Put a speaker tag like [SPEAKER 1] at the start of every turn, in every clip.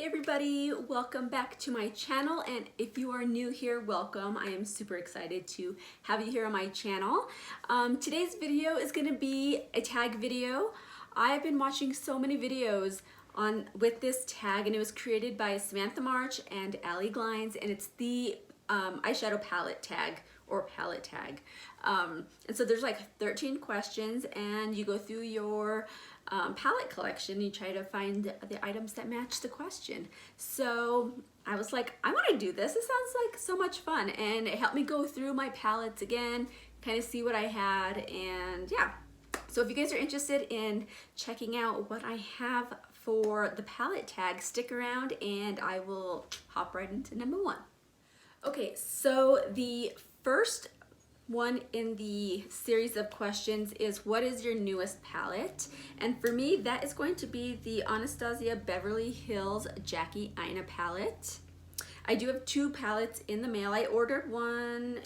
[SPEAKER 1] Hey everybody, welcome back to my channel, and if you are new here, welcome. I am super excited to have you here on my channel. Today's video is going to be a tag video. I've been watching so many videos with this tag, and it was created by Samantha March and Allie Glines, and it's the eyeshadow palette tag or palette tag. And so there's like 13 questions, and you go through your palette collection. You try to find the items that match the question. So I was like, I want to do this. It sounds like so much fun, and it helped me go through my palettes again, kind of see what I had, and yeah. So if you guys are interested in checking out what I have for the palette tag, stick around and I will hop right into number one. Okay, so the first one in the series of questions is, what is your newest palette? And for me, that is going to be the Anastasia Beverly Hills Jackie Aina palette. I do have two palettes in the mail. I ordered one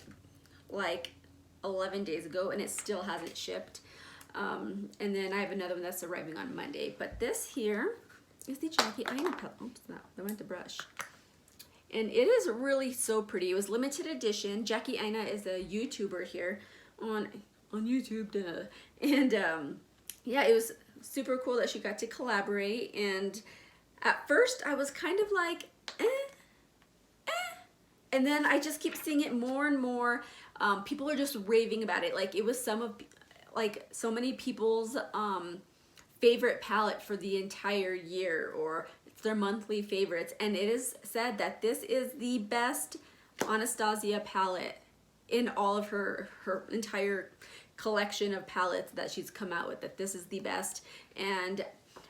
[SPEAKER 1] like 11 days ago and it still hasn't shipped. And then I have another one that's arriving on Monday. But this here is the Jackie Aina palette. Oops, no, I went to brush. And it is really so pretty. It was limited edition. Jackie Aina is a YouTuber here on YouTube, duh. And yeah, it was super cool that she got to collaborate. And at first I was kind of like, and then I just keep seeing it more and more. People are just raving about it. Like, it was so many people's favorite palette for the entire year, or their monthly favorites, and it is said that this is the best Anastasia palette in all of her entire collection of palettes that she's come out with, that this is the best. And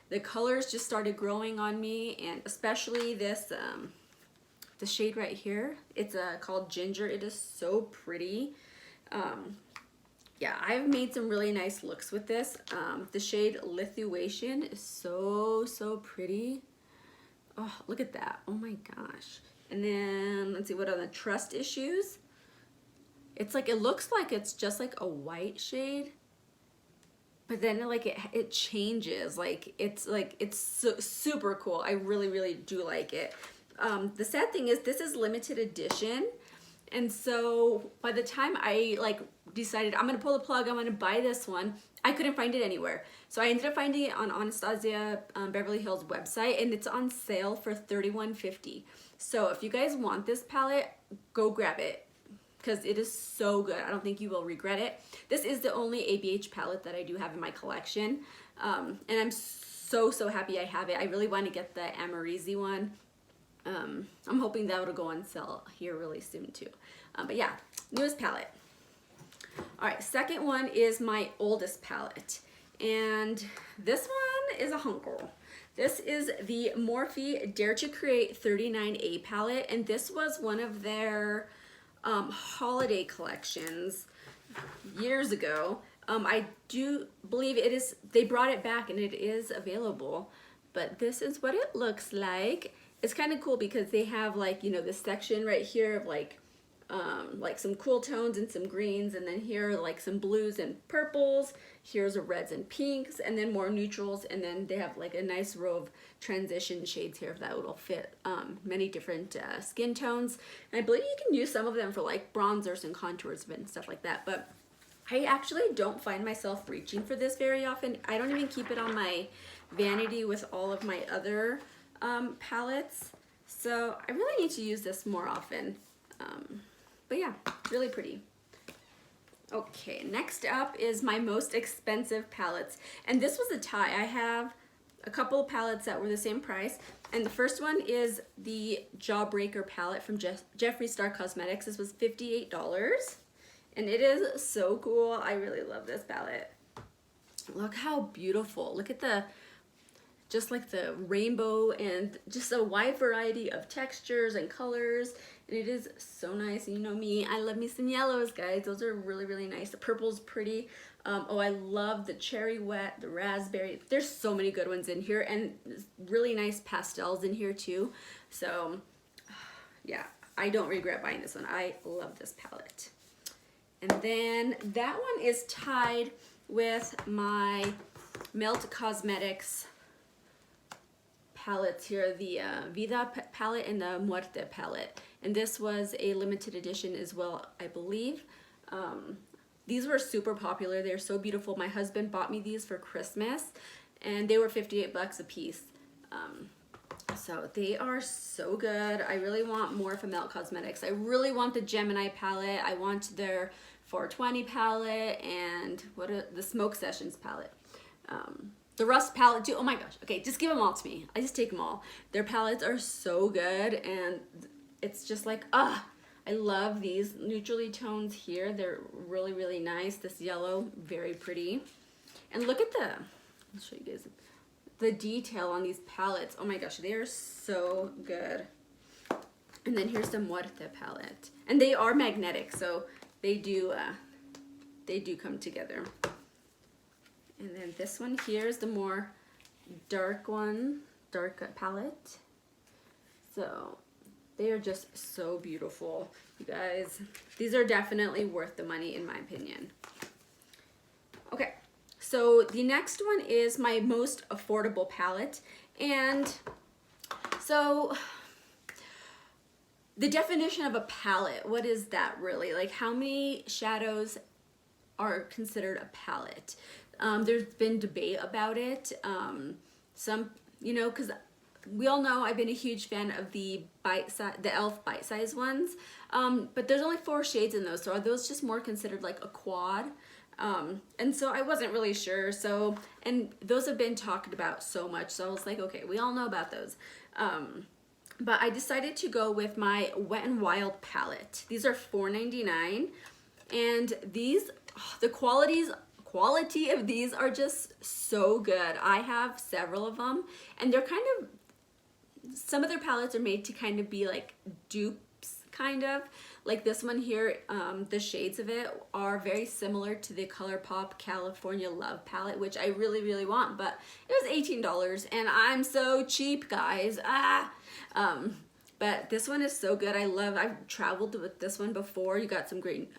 [SPEAKER 1] the colors just started growing on me, and especially this the shade right here. It's called Ginger. It is so pretty. Yeah, I've made some really nice looks with this. The shade Lithuanian is so pretty. Oh, look at that. Oh my gosh. And then let's see, what are the trust issues? It's like, it looks like it's just like a white shade, but then it changes. It's so super cool. I really do like it. The sad thing is, this is limited edition. And so by the time I decided I'm gonna pull the plug, I'm gonna buy this one, I couldn't find it anywhere. So I ended up finding it on Anastasia Beverly Hills website, and it's on sale for $31.50. So if you guys want this palette, go grab it, because it is so good. I don't think you will regret it. This is the only ABH palette that I do have in my collection. And I'm so happy I have it. I really want to get the Amarizi one. I'm hoping that will go on sale here really soon too. But yeah, newest palette. All right, second one is my oldest palette, and this one is a hunker. This is the Morphe Dare to Create 39A palette, and this was one of their holiday collections years ago. I do believe they brought it back and it is available, but this is what it looks like. It's kind of cool because they have this section right here of like some cool tones and some greens, and then here some blues and purples. Here's a reds and pinks, and then more neutrals, and then they have a nice row of transition shades here that will fit many different skin tones. And I believe you can use some of them for bronzers and contours and stuff like that, but I actually don't find myself reaching for this very often. I don't even keep it on my vanity with all of my other palettes, so I really need to use this more often. But yeah, really pretty. Okay, next up is my most expensive palettes, and this was a tie. I have a couple of palettes that were the same price, and the first one is the Jawbreaker palette from Jeffree Star Cosmetics. This was $58, and it is so cool. I really love this palette. Look how beautiful. Look at just the rainbow, and just a wide variety of textures and colors, and it is so nice. And you know me, I love me some yellows, guys. Those are really nice. The purple's pretty. Oh, I love the cherry wet, the raspberry. There's so many good ones in here, and really nice pastels in here too. So yeah, I don't regret buying this one. I love this palette. And then that one is tied with my Melt Cosmetics palettes here, the Vida palette and the Muerte palette. And this was a limited edition as well, I believe. These were super popular. They're so beautiful. My husband bought me these for Christmas, and they were 58 bucks a piece. So they are so good. I really want more from Melt Cosmetics. I really want the Gemini palette. I want their 420 palette and the Smoke Sessions palette. The Rust palette too. Oh my gosh. Okay, just give them all to me. I just take them all. Their palettes are so good, and it's just like, I love these neutrally tones here. They're really, really nice. This yellow, very pretty. And look at I'll show you guys the detail on these palettes. Oh my gosh, they are so good. And then here's the Muerte palette. And they are magnetic, so they do come together. And then this one here is the more dark palette. So they are just so beautiful, you guys. These are definitely worth the money in my opinion. Okay, so the next one is my most affordable palette. And so the definition of a palette, what is that really? Like, how many shadows are considered a palette? There's been debate about it. Some, because we all know I've been a huge fan of the e.l.f. bite-size ones, but there's only 4 shades in those, so are those just more considered like a quad? And so I wasn't really sure. So, and those have been talked about so much, so I was like, okay, we all know about those. But I decided to go with my Wet n Wild palette. These are $4.99, and these, the quality of these are just so good. I have several of them, and they're kind of, some of their palettes are made to kind of be like dupes, kind of. Like this one here, the shades of it are very similar to the ColourPop California Love palette, which I really, really want, but it was $18, and I'm so cheap, guys. But this one is so good. I've traveled with this one before. You got some great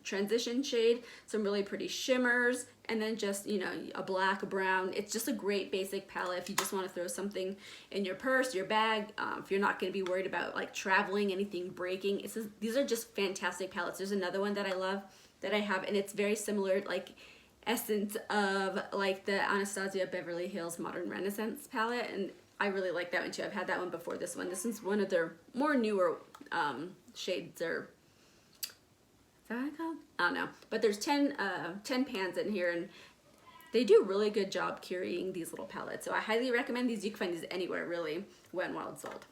[SPEAKER 1] transition shade, some really pretty shimmers, and then just, a black, a brown. It's just a great basic palette if you just want to throw something in your purse, your bag, if you're not going to be worried about like traveling, anything breaking. These are just fantastic palettes. There's another one that I love that I have, and it's very similar, like essence of like the Anastasia Beverly Hills Modern Renaissance palette, and I really like that one too. I've had that one before this one. This is one of their more newer shades, or is that what I call them? I don't know. But there's 10 pans in here, and they do a really good job carrying these little palettes. So I highly recommend these. You can find these anywhere, really, Wet n Wild sold.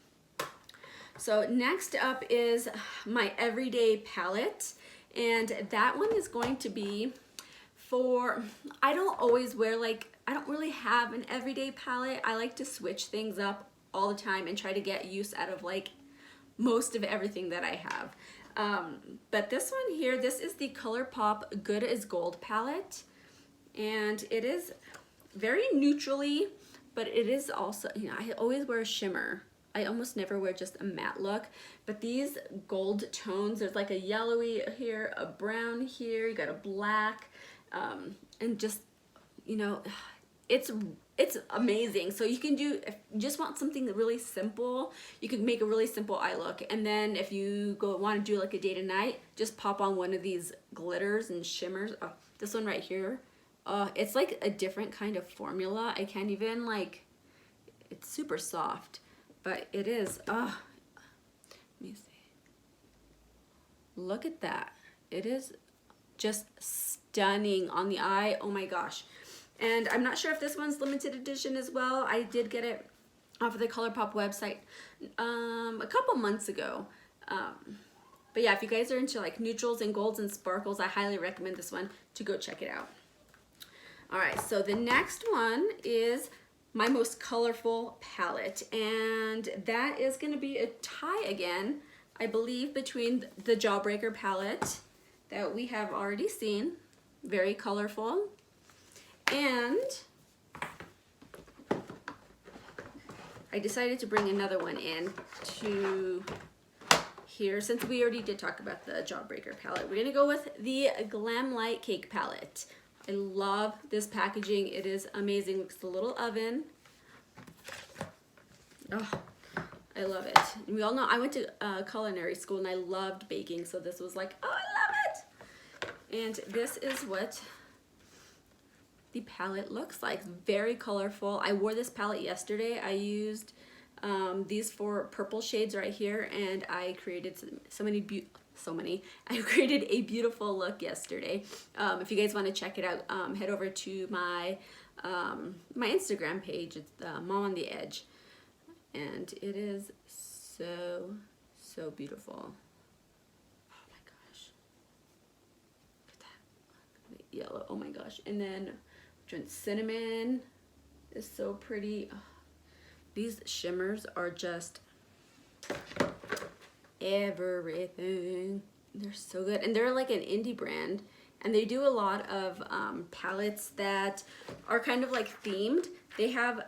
[SPEAKER 1] So next up is my Everyday palette, and that one is going to be for, I don't always wear, like, I don't really have an everyday palette. I like to switch things up all the time and try to get use out of like most of everything that I have. But this one here, this is the ColourPop Good as Gold palette, and it is very neutrally, but it is also, I always wear a shimmer. I almost never wear just a matte look, but these gold tones, there's like a yellowy here, a brown here, you got a black, and just, it's amazing. So you can do, if you just want something really simple, you can make a really simple eye look. And then if you want to do like a day to night, just pop on one of these glitters and shimmers. Oh, this one right here. It's like a different kind of formula. I can't even it's super soft, but it is, let me see. Look at that. It is just stunning on the eye. Oh my gosh. And I'm not sure if this one's limited edition as well. I did get it off of the ColourPop website a couple months ago. But yeah, if you guys are into like neutrals and golds and sparkles, I highly recommend this one to go check it out. All right, so the next one is my most colorful palette, and that is going to be a tie again, I believe, between the Jawbreaker palette that we have already seen, very colorful, and I decided to bring another one in to here since we already did talk about the Jawbreaker palette. We're gonna go with the Glam Light Cake palette. I love this packaging. It is amazing. Looks like a little oven. Oh, I love it. We all know I went to culinary school and I loved baking, so this was like, oh, I love it. And this is what the palette looks like. Very colorful. I wore this palette yesterday. I used these 4 purple shades right here, and I created I created a beautiful look yesterday. If you guys want to check it out, head over to my my Instagram page. It's Mom on the Edge, and it is so beautiful. Oh my gosh, look at that yellow. Oh my gosh. And then cinnamon is so pretty. Oh, these shimmers are just everything. They're so good, and they're like an indie brand, and they do a lot of palettes that are kind of like themed. They have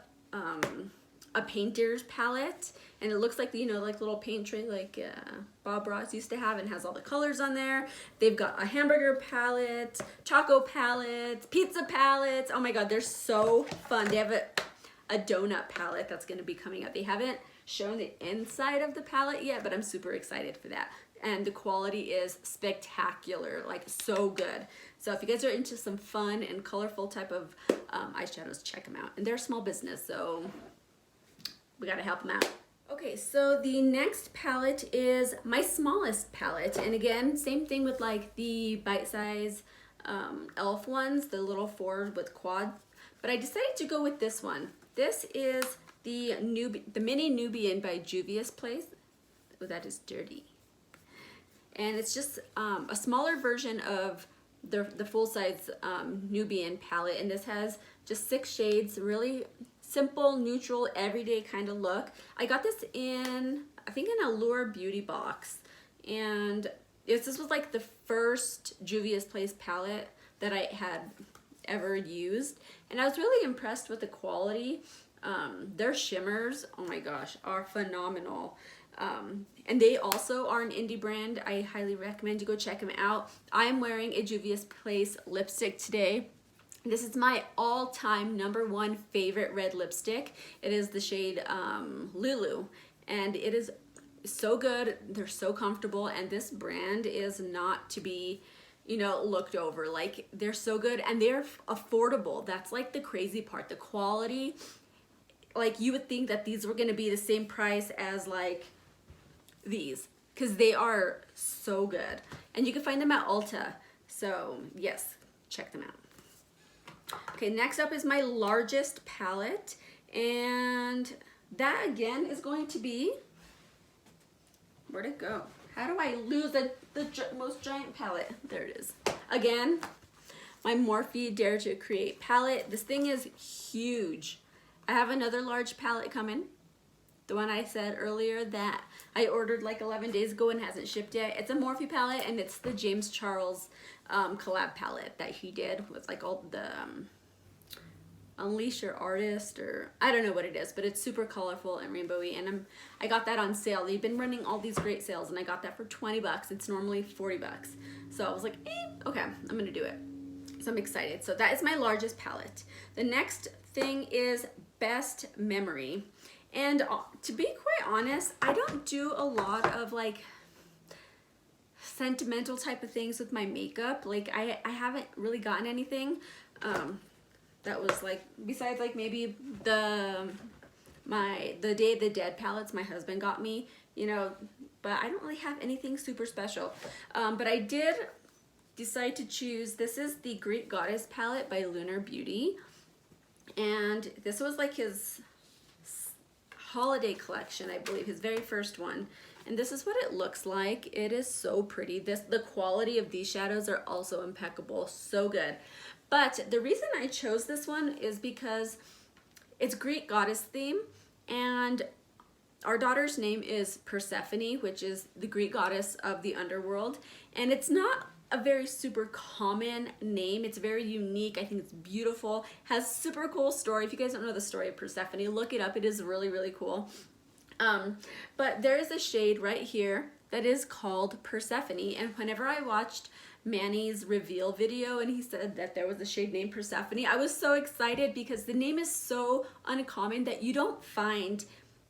[SPEAKER 1] a painter's palette, and it looks like, you know, like little paint tray like Bob Ross used to have, and has all the colors on there. They've got a hamburger palette, taco palettes, pizza palettes. Oh my god, they're so fun. They have a donut palette that's going to be coming up. They haven't shown the inside of the palette yet, but I'm super excited for that. And the quality is spectacular, like so good. So if you guys are into some fun and colorful type of eyeshadows, check them out. And they're a small business, so we gotta help them out. Okay, so the next palette is my smallest palette. And again, same thing with like the bite size e.l.f. ones, the little 4 with quad. But I decided to go with this one. This is the Mini Nubian by Juvia's Place. Oh, that is dirty. And it's just a smaller version of the full-size Nubian palette. And this has just 6 shades, really simple, neutral, everyday kind of look. I got this in, I think, an Allure beauty box. And this was like the first Juvia's Place palette that I had ever used. And I was really impressed with the quality. Their shimmers, oh my gosh, are phenomenal. And they also are an indie brand. I highly recommend you go check them out. I'm wearing a Juvia's Place lipstick today. This is my all-time #1 favorite red lipstick. It is the shade Lulu, and it is so good. They're so comfortable, and this brand is not to be, you know, looked over. Like, they're so good, and they're affordable. That's like the crazy part. The quality, like, you would think that these were gonna be the same price as like these, because they are so good, and you can find them at Ulta. So yes, check them out. Okay, next up is my largest palette, and that again is going to be, where'd it go? How do I lose the most giant palette? There it is. Again, my Morphe Dare to Create palette. This thing is huge. I have another large palette coming. The one I said earlier that I ordered like 11 days ago and hasn't shipped yet. It's a Morphe palette, and it's the James Charles collab palette that he did with like all the Unleash Your Artist, or I don't know what it is, but it's super colorful and rainbowy, and I got that on sale. They've been running all these great sales, and I got that for 20 bucks. It's normally 40 bucks. So I was like, okay, I'm gonna do it. So I'm excited. So that is my largest palette. The next thing is Best Memory. And to be quite honest, I don't do a lot of like sentimental type of things with my makeup. Like I haven't really gotten anything that was like, besides like maybe the Day of the Dead palettes my husband got me, you know, but I don't really have anything super special. But I did decide to choose, this is the Greek Goddess palette by Lunar Beauty. And this was like his holiday collection, I believe, his very first one. And this is what it looks like. It is so pretty. The quality of these shadows are also impeccable, so good. But the reason I chose this one is because it's Greek goddess theme, and our daughter's name is Persephone, which is the Greek goddess of the underworld. And it's not a very super common name. It's very unique. I think it's beautiful. Has super cool story. If you guys don't know the story of Persephone, look it up. It is really, really cool. But there is a shade right here that is called Persephone. And whenever I watched Manny's reveal video and he said that there was a shade named Persephone, I was so excited because the name is so uncommon that you don't find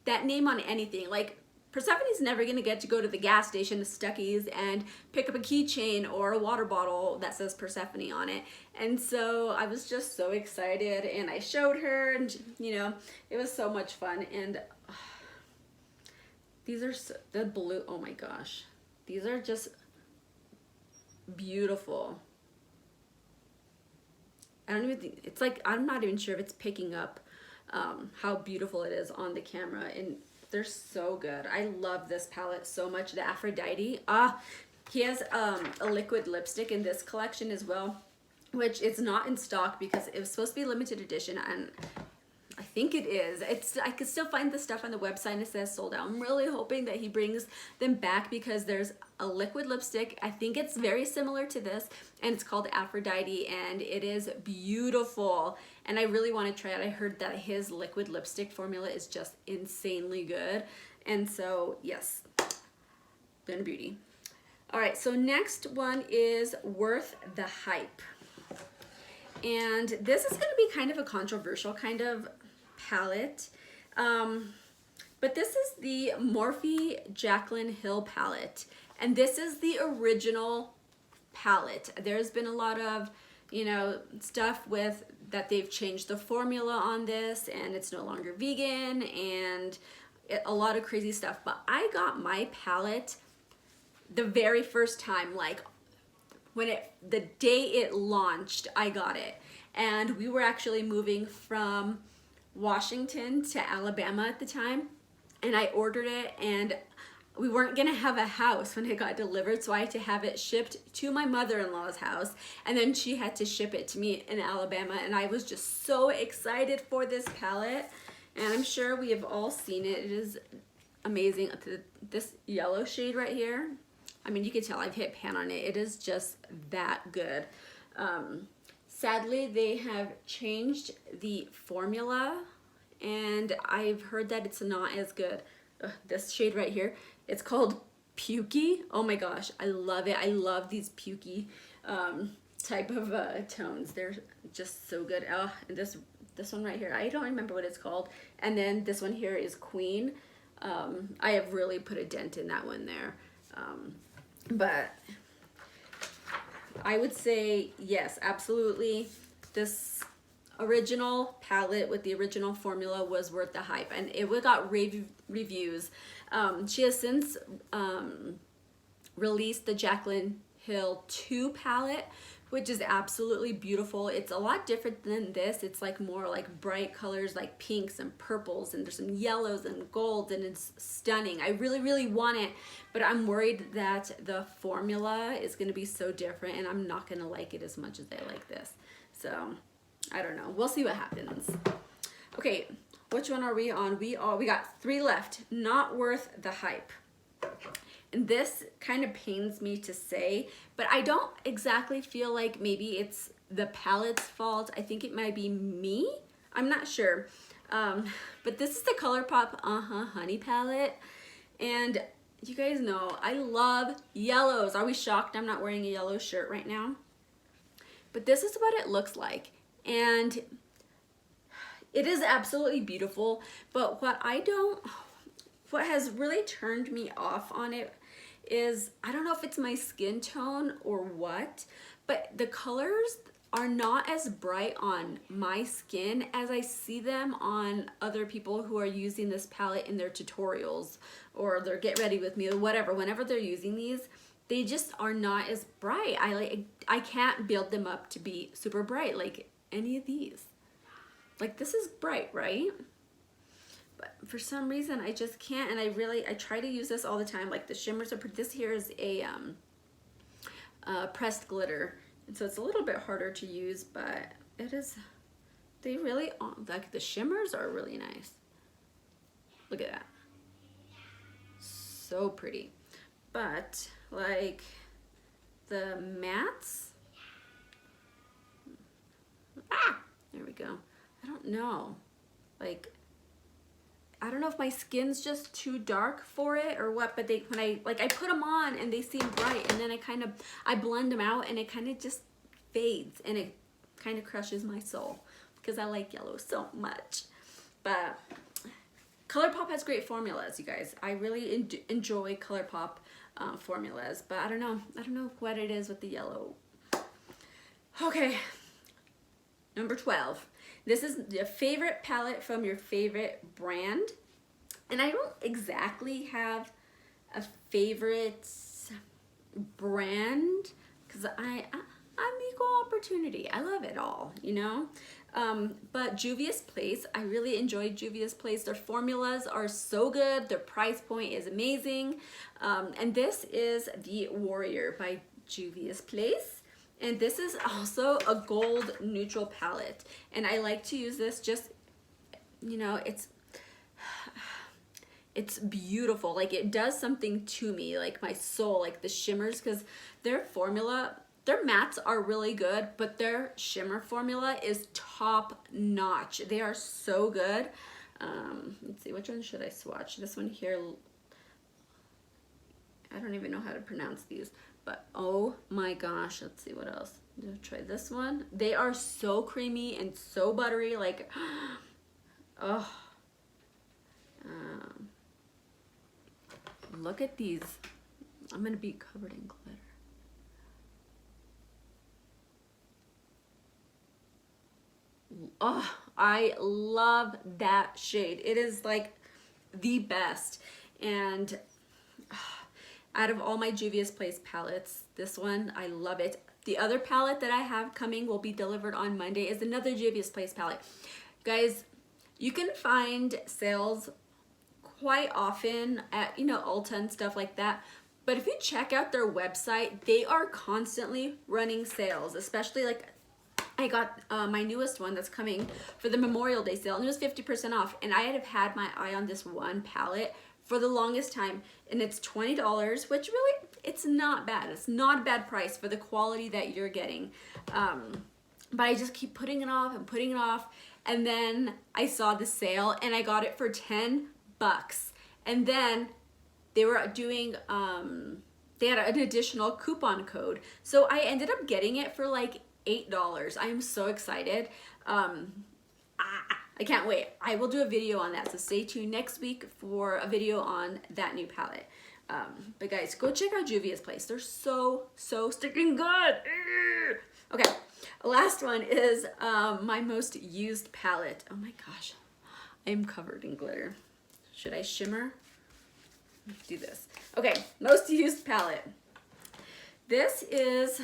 [SPEAKER 1] that name on anything. Like, Persephone's never gonna get to go to the gas station, the Stuckey's, and pick up a keychain or a water bottle that says Persephone on it. And so I was just so excited, and I showed her, and you know, it was so much fun. And these are the blue, oh my gosh, these are just beautiful. I don't even think, it's like, I'm not even sure if it's picking up how beautiful it is on the camera, and they're so good. I love this palette so much. The Aphrodite. He has a liquid lipstick in this collection as well, which is not in stock because it was supposed to be limited edition, and I think it is. I could still find the stuff on the website and it says sold out. I'm really hoping that he brings them back because there's a liquid lipstick. I think it's very similar to this, and it's called Aphrodite, and it is beautiful. And I really want to try it. I heard that his liquid lipstick formula is just insanely good. And so, yes, been a beauty. All right, so next one is Worth the Hype. And this is going to be kind of a controversial kind of palette. But this is the Morphe Jaclyn Hill palette. And this is the original palette. There's been a lot of, you know, stuff with that they've changed the formula on this, and it's no longer vegan, and a lot of crazy stuff. But I got my palette the very first time, like the day it launched, I got it. And we were actually moving from Washington to Alabama at the time, and I ordered it, and we weren't gonna have a house when it got delivered, so I had to have it shipped to my mother-in-law's house, and then she had to ship it to me in Alabama. And I was just so excited for this palette, and I'm sure we have all seen it. It is amazing. This yellow shade right here, I mean, you can tell I've hit pan on it. It is just that good. Sadly, they have changed the formula, and I've heard that it's not as good. This shade right here, it's called Pukey. Oh my gosh, I love it. I love these pukey type of tones. They're just so good. And this one right here, I don't remember what it's called. And then this one here is Queen. I have really put a dent in that one there. But I would say yes, absolutely. This original palette with the original formula was worth the hype, and it got rave reviews. She has since released the Jaclyn Hill 2 palette, which is absolutely beautiful. It's a lot different than this. It's like more like bright colors, like pinks and purples, and there's some yellows and golds, and it's stunning. I really, really want it, but I'm worried that the formula is gonna be so different, and I'm not gonna like it as much as I like this. So, I don't know. We'll see what happens. Okay, which one are we on? We got 3 left. Not Worth the Hype. And this kind of pains me to say, but I don't exactly feel like maybe it's the palette's fault. I think it might be me. I'm not sure. But this is the ColourPop Honey palette. And you guys know I love yellows. Are we shocked I'm not wearing a yellow shirt right now? But this is what it looks like. And it is absolutely beautiful. But what has really turned me off on it is, I don't know if it's my skin tone or what, but the colors are not as bright on my skin as I see them on other people who are using this palette in their tutorials or their get ready with me or whatever. Whenever they're using these, they just are not as bright. I can't build them up to be super bright like any of these. Like, this is bright, right? But for some reason I just can't, and I try to use this all the time. Like, the shimmers are pretty. This here is a pressed glitter, and so it's a little bit harder to use, but it is, they really, like, the shimmers are really nice. Look at that, so pretty. But like the mattes, there we go. I don't know, like, I don't know if my skin's just too dark for it or what, but when I put them on and they seem bright, and then I blend them out and it kind of just fades, and it kind of crushes my soul because I like yellow so much. But ColourPop has great formulas, you guys. I really enjoy ColourPop formulas, but I don't know what it is with the yellow. Okay, number 12. This is your favorite palette from your favorite brand. And I don't exactly have a favorite brand because I'm equal opportunity. I love it all, you know? But Juvia's Place, I really enjoy Juvia's Place. Their formulas are so good. Their price point is amazing. And this is the Warrior by Juvia's Place. And this is also a gold neutral palette. And I like to use this just, you know, it's beautiful. Like it does something to me, like my soul, like the shimmers, because their formula, their mattes are really good, but their shimmer formula is top notch. They are so good. Let's see, which one should I swatch? This one here, I don't even know how to pronounce these, but oh my gosh, let's see what else. Try this one. They are so creamy and so buttery, like, oh. Look at these. I'm gonna be covered in glitter. Oh, I love that shade. It is like the best. And out of all my Juvia's Place palettes, this one, I love it. The other palette that I have coming will be delivered on Monday is another Juvia's Place palette. Guys, you can find sales quite often at, you know, Ulta and stuff like that. But if you check out their website, they are constantly running sales, especially like I got my newest one that's coming for the Memorial Day sale, and it was 50% off. And I have had my eye on this one palette for the longest time, and it's $20, which really, it's not bad. It's not a bad price for the quality that you're getting. But I just keep putting it off and putting it off. And then I saw the sale and I got it for $10. And then they were doing, they had an additional coupon code. So I ended up getting it for like $8. I am so excited. I can't wait. I will do a video on that. So stay tuned next week for a video on that new palette. But guys, go check out Juvia's Place. They're so sticking good. Okay, last one is my most used palette. Oh my gosh, I am covered in glitter. Should I shimmer? Let's do this. Okay, most used palette. This is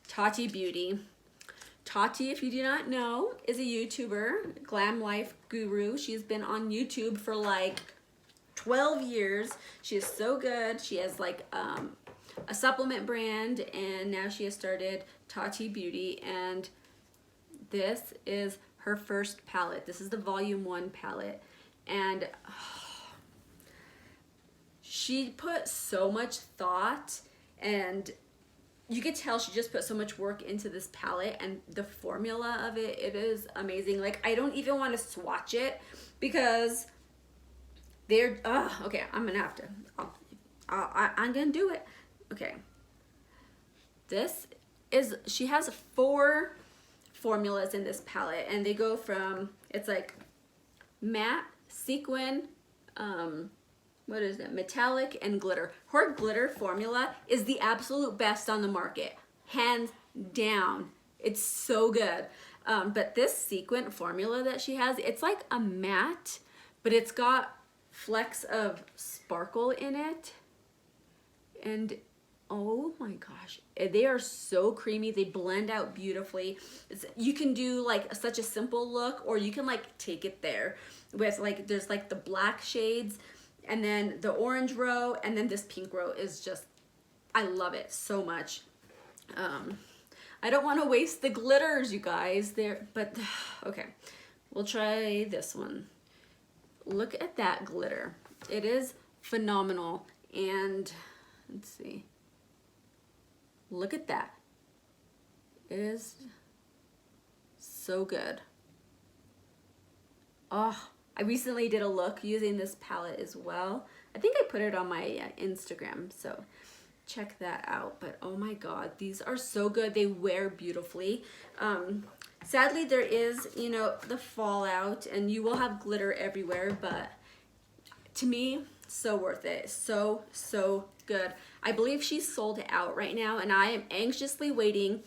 [SPEAKER 1] Tati Beauty. Tati, if you do not know, is a YouTuber, glam life guru. She's been on YouTube for like 12 years. She is so good. She has like a supplement brand, and now she has started Tati Beauty, and this is her first palette. This is the volume 1 palette, and she put so much thought, and you could tell she just put so much work into this palette, and the formula of it, it is amazing. Like, I don't even want to swatch it because they're, okay, I'm gonna have to, I'm gonna do it. Okay, this is, she has 4 formulas in this palette, and they go from, it's like matte, sequin, what is it, metallic, and glitter. Her glitter formula is the absolute best on the market, hands down. It's so good. But this sequin formula that she has, it's like a matte, but it's got flecks of sparkle in it, and oh my gosh, they are so creamy. They blend out beautifully. You can do like such a simple look, or you can like take it there with like, there's like the black shades, and then the orange row, and then this pink row is just, I love it so much. I don't want to waste the glitters, you guys, there, but okay, we'll try this one. Look at that glitter. It is phenomenal. And let's see, look at that. It is so good. Oh, I recently did a look using this palette as well. I think I put it on my Instagram, so check that out. But oh my god, these are so good. They wear beautifully. Sadly, there is, you know, the fallout, and you will have glitter everywhere, but to me, so worth it. So good. I believe she's sold out right now, and I am anxiously waiting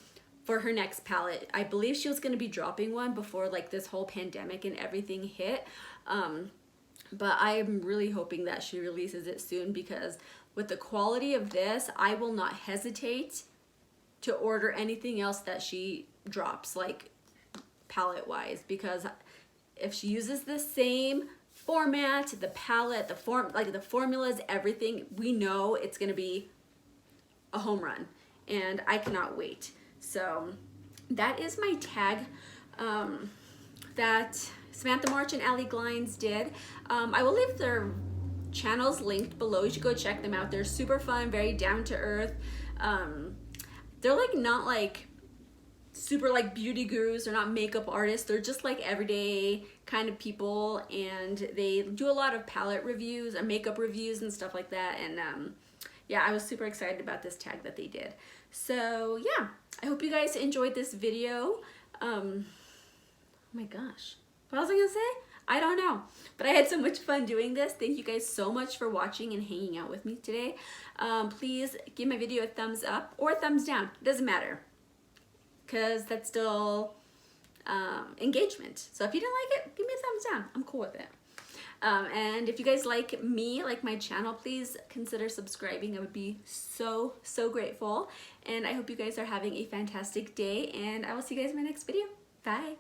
[SPEAKER 1] for her next palette. I believe she was going to be dropping one before like this whole pandemic and everything hit. But I am really hoping that she releases it soon, because with the quality of this, I will not hesitate to order anything else that she drops, like palette wise, because if she uses the same format, the palette, the formulas, everything, we know it's gonna be a home run, and I cannot wait. So that is my tag that Samantha March and Allie Glines did. I will leave their channels linked below. You should go check them out. They're super fun, very down to earth. They're like not like super like beauty gurus. They're not makeup artists. They're just like everyday kind of people, and they do a lot of palette reviews and makeup reviews and stuff like that. And yeah, I was super excited about this tag that they did. So yeah, I hope you guys enjoyed this video. Oh my gosh, what was I gonna say? I don't know, but I had so much fun doing this. Thank you guys so much for watching and hanging out with me today. Please give my video a thumbs up or a thumbs down. It doesn't matter, because that's still engagement. So if you didn't like it, give me a thumbs down. I'm cool with it. And if you guys like me, like my channel, please consider subscribing. I would be so grateful. And I hope you guys are having a fantastic day, and I will see you guys in my next video. Bye.